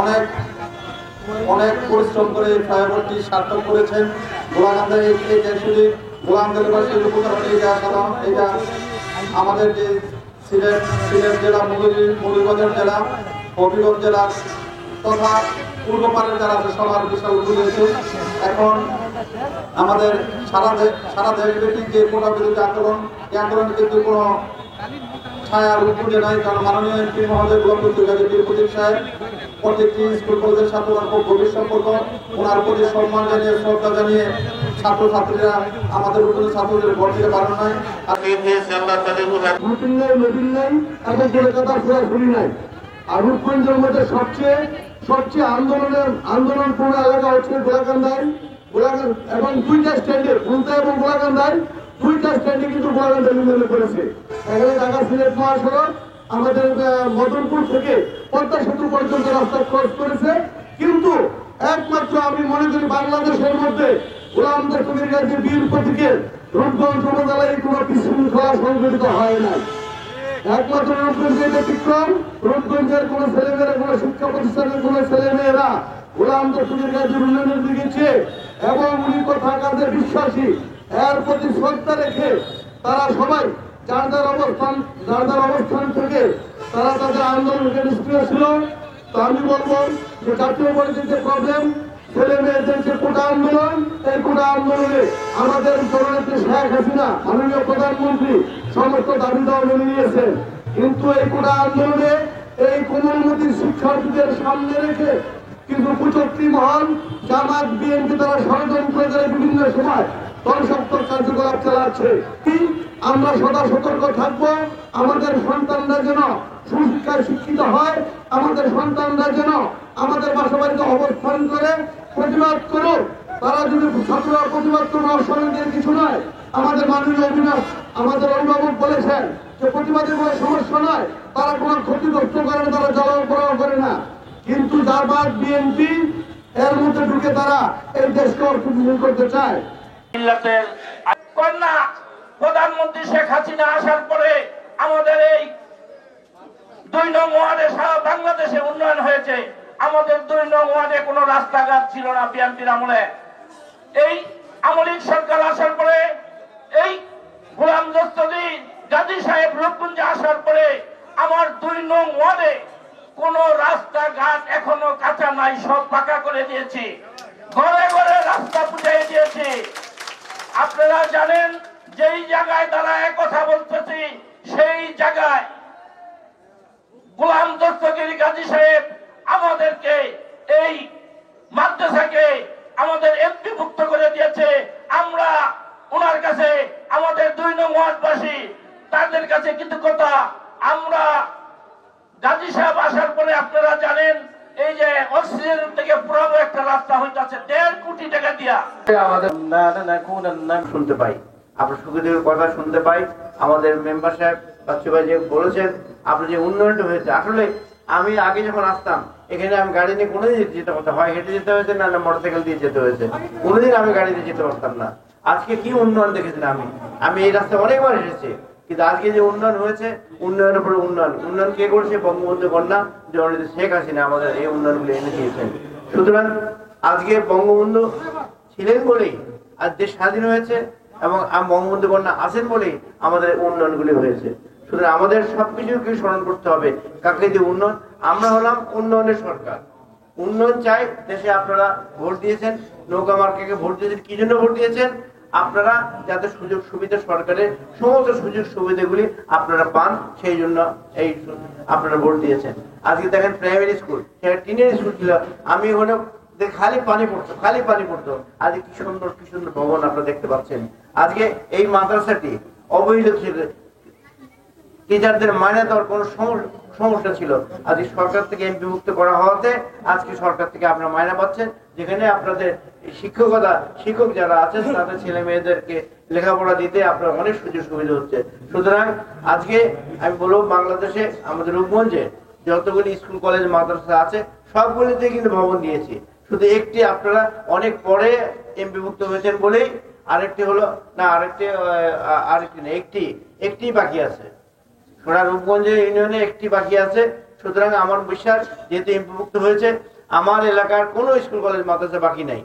অনেক অনেক পরিশ্রম করে এই ফ্লাইওভারটি সার্থক করেছেন। গোলাকান্দার এই শুধু গোলাকান্দার উপকরণ এটা আমাদের যে সিলেট জেলা, মৌলভীবাজার জেলা, হবিগঞ্জ জেলা তথা পূর্বপাড়ের যারা আছে সবার বিশাল উদ্যোগ। এখন আমাদের সারা দেশব্যাপী যে কোটা বিরোধী আন্দোলন, এই আন্দোলন কিন্তু কোনো ছায়ার উদ্যোগে নাই। কারণ মাননীয় এমপি মহোদয় প্রদীপ সাহেব প্রত্যেকটি স্কুল কলেজের ছাত্ররা খুব গভীর সম্পর্ক, ওনার প্রতি সম্মান জানিয়ে শ্রদ্ধা জানিয়ে ছাত্রছাত্রীরা আমাদের উপরে ছাত্রদের ভোট দিতে পারেন নাই। আর রূপগঞ্জের মধ্যে সবচেয়ে আন্দোলনপূর্ণ এলাকা হচ্ছে গোলাকান্দায় এবং দুইটা স্ট্যান্ডে ফুলতা এবং গোলাকান্দায় দুইটা স্ট্যান্ডে কিন্তু গোলাকান্দা ইউনিয়নে করেছে। এখানে ঢাকা সিলেট মহাসড়ক আমাদের মদনপুর থেকে পদ্মা সেতু পর্যন্ত রাস্তা ক্রস করেছে। কিন্তু একমাত্র আমি মনে করি বাংলাদেশের মধ্যে গোলাম দস্তগীর কাছে বীর প্রতীকের রূপগঞ্জ উপজেলায় কোনো বিশৃঙ্খলা সংঘটিত হয় নাই। একমাত্র রূপগঞ্জের ব্যতিক্রম, রূপগঞ্জের কোন ছেলেমেয়েরা, কোন শিক্ষা প্রতিষ্ঠানের কোন ছেলেমেয়েরা গোলাম দস্তগীর কাছে উন্নয়নের দিকে এবং উনি কথা কাজে বিশ্বাসী, এর প্রতি শ্রদ্ধা রেখে তারা সবাই যার যার অবস্থান থেকে তারা তাদের আন্দোলনকে নিষ্ক্রিয় ছিল। তো আমি বলবো যে জাতীয় পরিস্থিতির প্রবলেম, ছেলে মেয়েদের যে কোটা আন্দোলন, এই কোটা আন্দোলনে আমাদের জননেত্রী শেখ হাসিনা মাননীয় প্রধানমন্ত্রী সমস্ত দাবি দেওয়া মেনে নিয়েছেন। কিন্তু এই কোটা আন্দোলনে এই কোমলমতি শিক্ষার্থীদের সামনে রেখে কিন্তু কুচক্রী মহল, জামাত, বিএনপি তারা ষড়যন্ত্র করে বিভিন্ন সময় ধ্বংসাত্মক কার্যকলাপ চালাচ্ছে। আমরা সদা সতর্ক থাকবো, আমাদের সন্তানরা যেন সুশিক্ষায় শিক্ষিত হয়, আমাদের সন্তানরা যেন আমাদের বাসা বাড়িতে অবস্থান করে প্রতিবাদ করুক। তারা যদি ছাত্ররা প্রতিবাদ করবে অসংখ্যের কিছু নয়। আমাদের মাননীয় আমাদের অভিভাবক বলেছেন যে প্রতিবাদের কোনো সমস্যা নয়, তারা কোনো ক্ষতিগ্রস্ত করে না, তারা জ্বালাও করে না। কিন্তু জামাত, বিএনপি এর মধ্যে ঢুকে তারা এই দেশকে অর্থনীতি করতে চায়। কন্যা প্রধানমন্ত্রী শেখ হাসিনা আসার পরে আমাদের এই ২ নং ওয়ার্ডে সারা বাংলাদেশে উন্নয়ন হয়েছে। আমাদের ২ নং ওয়ার্ডে কোনো রাস্তাঘাট ছিল না বিএনপির আমলে। এই আমলিক সরকার আসার পরে এই গোলাম দস্তগীর গাজী সাহেব রূপগঞ্জে আসার পরে আমার ২ নং ওয়ার্ডে কোন রাস্তাঘাট এখনো কাঁচা নাই, সব পাকা করে দিয়েছি, ঘরে ঘরে রাস্তা বুঝিয়ে দিয়েছি। আপনারা জানেন যেই জায়গায় দাঁড়ায় কথা বলতেছি সেই জায়গায় গোলাম দস্তগীর গাজী সাহেব আমাদেরকে এই মাদ্রাসাকে আমাদের এমপি ভুক্ত করে দিয়েছে। আমরা ওনার কাছে আমাদের ২ নং ওয়ার্ডবাসী তাদের কাছে কৃতজ্ঞতা। আমরা গাজী সাহেব আসার পরে আপনারা জানেন এই যে অক্সিজেন থেকে পুরো একটা রাস্তা হইতাছে ১.৫ কোটি টাকা দিয়া। আমাদের শুনতে পাই, আপনার সুখদেবের কথা শুনতে পাই। আমাদের মেম্বার সাহেব বাচ্চু ভাই যে বলেছেন আপনার যে উন্নয়নটা হয়েছে, আসলে আমি আগে যখন আসতাম এখানে আমি গাড়ি নিয়ে কোনোদিন যেতে পারতাম, হয় হেঁটে যেতে হয়েছে না মোটরসাইকেল দিয়ে যেতে হয়েছে, কোনোদিন আমি গাড়িতে যেতে পারতাম না। আজকে কি উন্নয়ন দেখেছেন, আমি এই রাস্তায় অনেকবার এসেছি, কিন্তু আজকে যে উন্নয়ন হয়েছে, উন্নয়নের উপরে উন্নয়ন কে করছে? বঙ্গবন্ধু কন্যা জননেত্রী শেখ হাসিনা আমাদের এই উন্নয়নগুলো এনে দিয়েছেন। সুতরাং আজকে বঙ্গবন্ধু ছিলেন বলেই আজ দেশ স্বাধীন হয়েছে এবং বঙ্গবন্ধু কন্যা আছেন বলেই আমাদের উন্নয়নগুলি হয়েছে। সুতরাং আমাদের সবকিছুকে স্মরণ করতে হবে কাকে যে উন্নয়ন। আমরা হলাম উন্নয়নের সরকার, উন্নয়ন চাই দেশে। আপনারা ভোট দিয়েছেন, নৌকা মার্কাকে ভোট দিয়েছেন, কি জন্য ভোট দিয়েছেন? আপনারা যাতে সুযোগ সুবিধা, সরকারের সমস্ত সুযোগ সুবিধাগুলি আপনারা পান, সেই জন্য এই আপনারা ভোট দিয়েছেন। আজকে দেখেন প্রাইমারি স্কুল, সেটা টিনের স্কুল ছিল, আমি ওখানে খালি পানি পড়তো। আজকে কি সুন্দর ভবন আপনারা দেখতে পাচ্ছেন। আজকে এই মাদ্রাসাটি অবহেলিত ছিল, টিচারদের মাইনে দেওয়ার কোনো সমস্যা ছিল। আজকে সরকার থেকে এমপি মুক্ত করা হওয়াতে আজকে সরকার থেকে আপনারা মাইনা পাচ্ছেন, যেখানে আপনাদের শিক্ষক যারা আছেন তাদের ছেলে মেয়েদেরকে লেখাপড়া দিতে আপনার অনেক সুযোগ সুবিধা হচ্ছে। সুতরাং আজকে আমি বলবো বাংলাদেশে আমাদের রূপগঞ্জে যতগুলি স্কুল কলেজ মাদ্রাসা আছে সবগুলিতে কিন্তু ভবন দিয়েছি। শুধু একটি আপনারা অনেক পরে এমপি মুক্ত হয়েছেন বলেই আরেকটি হলো না, একটি বাকি আছে। রূপগঞ্জ ইউনিয়নে একটি বাকি আছে। সুতরাং আমার বিশ্বাস যেহেতু এমপিভুক্ত হয়েছে, আমার এলাকার কোনো স্কুল কলেজ মাদ্রাসা বাকি নাই।